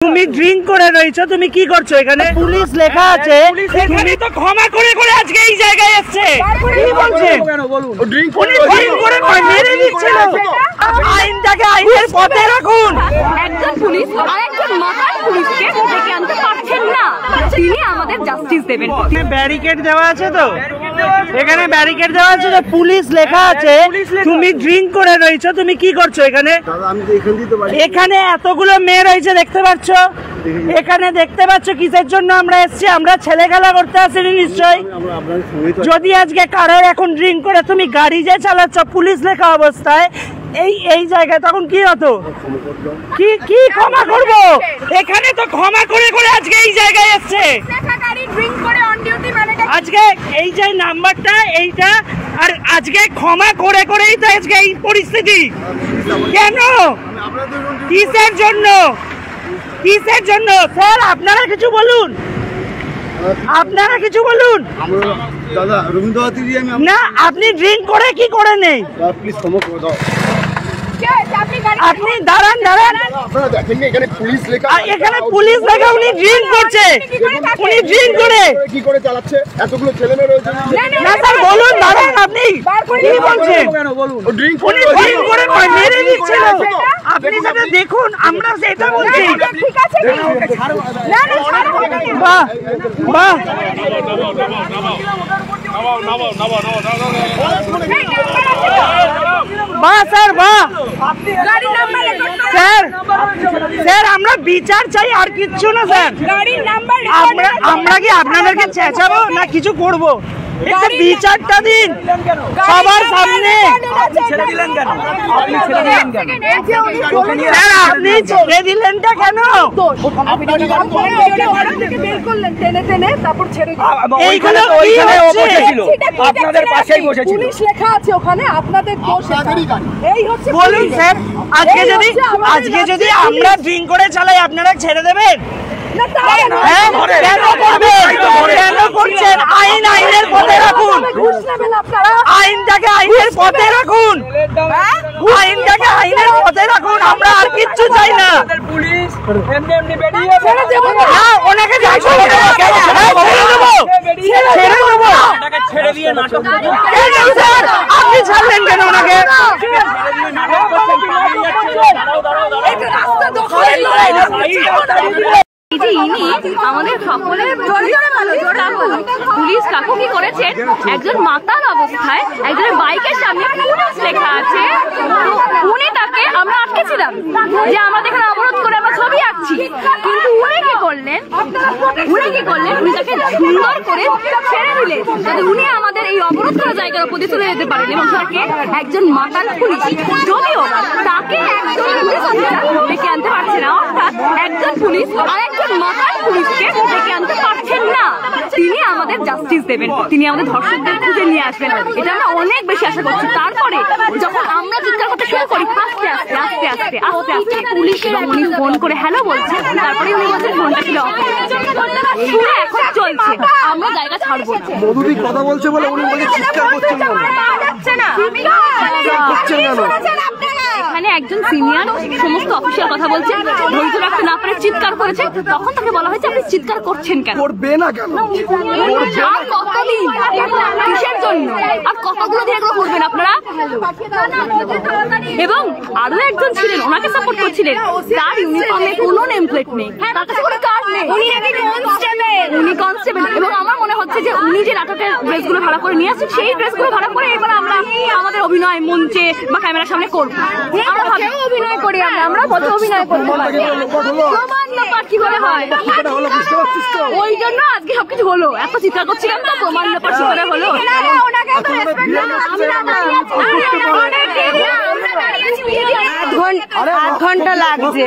তুমি ড্রিঙ্ক করে রয়েছো, তুমি কি করছো এখানে? পুলিশ লেখা আছে, তুমি তো ক্ষমা করে করে আজকে এই জায়গায় এসেছে। কি বলছেন? ড্রিঙ্ক করে মেরে দিচ্ছিল। আইনটাকে আইনের পথে রাখুন। একজন পুলিশ আরেকজন মাতাল পুলিশকে ডেকে আনতে পারছেন না, তিনি আমাদের জাস্টিস দেবেন। ব্যারিকেড দেওয়া আছে তো, এখানে ব্যারিকেড দেওয়া আছে তো, পুলিশ লেখা আছে, তুমি ড্রিঙ্ক করে রয়েছো, তুমি কি করছো এখানে? এখানে এতগুলো মেয়ে রয়েছে দেখতে পাচ্ছ, এখানে দেখতে পাচ্ছ কিসের জন্য আমরা এসেছি? আমরা ছেলে খেলা করতে আসিনি নিশ্চয়ই। যদি আজকে কারোর এখন ড্রিঙ্ক করে তুমি গাড়ি যে চালাচ্ছ পুলিশ লেখা অবস্থায় এই জায়গায়, তখন কি হতো? কি ক্ষমা করব? এখানে তো ক্ষমা করে করে আজকে এই জায়গায় এসেছে। আজকে এই যে নাম্বারটা এইটা, আর আজকে ক্ষমা করে করেই তো আজকে এই পরিস্থিতি। কেন? কিসের জন্য? কিসের জন্য? স্যার আপনারা কিছু বলুন, আপনারা কিছু বলুন। না, আপনি ড্রিঙ্ক করে কি করে নেই? আপনি দাঁড়ান দাঁড়ান, এখানে পুলিশ লেখা, উনি ড্রিঙ্ক করছে, উনি ড্রিঙ্ক করে কি করে চালাচ্ছে? এতগুলো ছেলে মেয়ে রয়েছে। না স্যার বলুন, দাঁড়ান, আপনি কি বলছেন? উনি ড্রিঙ্ক করে মেরে দিচ্ছিল। আপনি সেটা দেখুন, আমরা সেটা বলছি। বাহ বাহ, বাহ স্যার, বাহ স্যার। স্যার আমরা বিচার চাই, আর কিচ্ছু না স্যার। আমরা কি আপনাদেরকে চেঁচাবো না কিছু করবো? একটা বিচারটা দিন সবার সামনে। স্যার আপনি ছেড়ে দিলেনটা কেন? এইগুলো আপনাদের পাশেই বসেছিল, পুলিশ লেখা আছে ওখানে, আপনাদের দোষ। বলুন স্যার, আজকে যদি আমরা ড্রিঙ্ক করে চালাই আপনারা ছেড়ে দেবেন? কেন করবেন? কেন করছেন? আইন আইনের পথে রাখুন, আইনটাকে আইনের পথে রাখুন, আইনটাকে আইনের পথে রাখুন। আমরা আর কিচ্ছু চাই না। ওনাকে ছেড়ে দেবো, আপনি ছাড়লেন কেন ওনাকে? আমাদের সকলের পুলিশ কাকু কি করেছেন, একজন মাতাল অবস্থায় একজনের বাইকের সামনে পুলিশ লেখা আছে, উনি তাকে আমরা আটকেছিলাম যে আমাদের এখানে অবরোধ করে আমরা ছবি আঁকছি, কিন্তু উনি কি করলেন, উনি তাকে সুন্দর করে ছেড়ে দিলেন যাতে উনি আমাদের এই অবরোধ করা জায়গার উপর দিয়ে চলে যেতে পারেন। এবং তাকে একজন মাতাল পুলিশ, যদিও তাকে একজন পুলিশ ডেকে আনতে পারছে না, অর্থাৎ একজন পুলিশ আর একজন মাতাল পুলিশকে ডেকে আনতে পারছেন না, তিনি আমাদের জাস্টিস দেবেন, তিনি আমাদের ধর্ষকদের খুঁজে নিয়ে আসবেন। এটা আমরা অনেক বেশি আশা করছি। তারপরে যখন আমরা চিৎকার করতে শুরু করি আস্তে আস্তে আস্তে আস্তে আস্তে আস্তে পুলিশ এবং উনি ফোন করে হ্যালো বলছে, তারপরে উনি বলছেন ফোনটা ছিল অফ। শুনে এখন চলছে, আমরা জায়গা ছাড়বো না। মধুদি কথা বলছে বলে উনি বলে চিৎকার করছেন না। এখানে একজন সিনিয়র সমস্ত অফিসিয়াল কথা বলছে, ধৈর্য রাখতে না পারে চিৎকার করেছে, তখন তাকে বলা হয়েছে আপনি চিৎকার করছেন কেন? করবে না কেন? আর কতদিন, কিসের জন্য, আর কতগুলো দিন এগুলো করবেন আপনারা? এবং আরো একজন ছিলেন, ওনাকে সাপোর্ট করছিলেন, তার ইউনিফর্মে কোনো নেম প্লেট নেই, তার কাছে কোনো কার্ড নেই, উনি কনস্টেবল। এবং আমার মনে হচ্ছে যে উনি যে নাটকের ড্রেসগুলো ভাড়া করে নিয়ে আসছেন, সেই ড্রেসগুলো ভাড়া করে এবার আমরা আমাদের অভিনয় মঞ্চে বা ক্যামেরার সামনে করবো। অভিনয় করি আমরা কত অভিনয় করবো, কিভাবে হয়? ওই জন্য আজকে সবকিছু হলো, এত চিৎকার করছিলাম তো প্রমাণ ব্যাপার শিকারে হলো। আধ ঘন্টা লাগছে।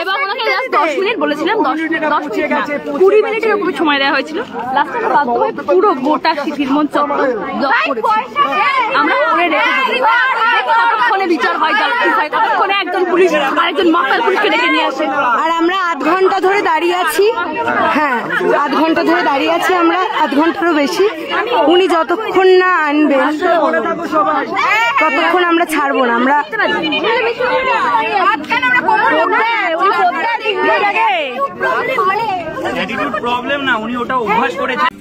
এবং ওনাকে 10 মিনিট বলেছিলাম, 20 মিনিটের উপরে সময় দেওয়া হয়েছিল। লাস্টে আমরা বাধ্য হয়ে পুরো গোটা সিটির মঞ্চ আমরা করে রেখেছি। কতক্ষণে বিচার হয়, জাস্টিস হয়, কতক্ষণে একজন পুলিশ আর একজন মাতাল পুলিশকে ডেকে নিয়ে আসে। আর আমরা আধ ঘন্টা ধরে দাঁড়িয়ে আছি। হ্যাঁ, আধ ঘন্টা ধরে দাঁড়িয়ে আছি আমরা, আধ ঘন্টারও বেশি। উনি যতক্ষণ না আনবেন ততক্ষণ আমরা ছাড়বো না। আমরা অ্যাটিটিউড প্রবলেম না, উনি ওটা অভ্যাস করেছেন।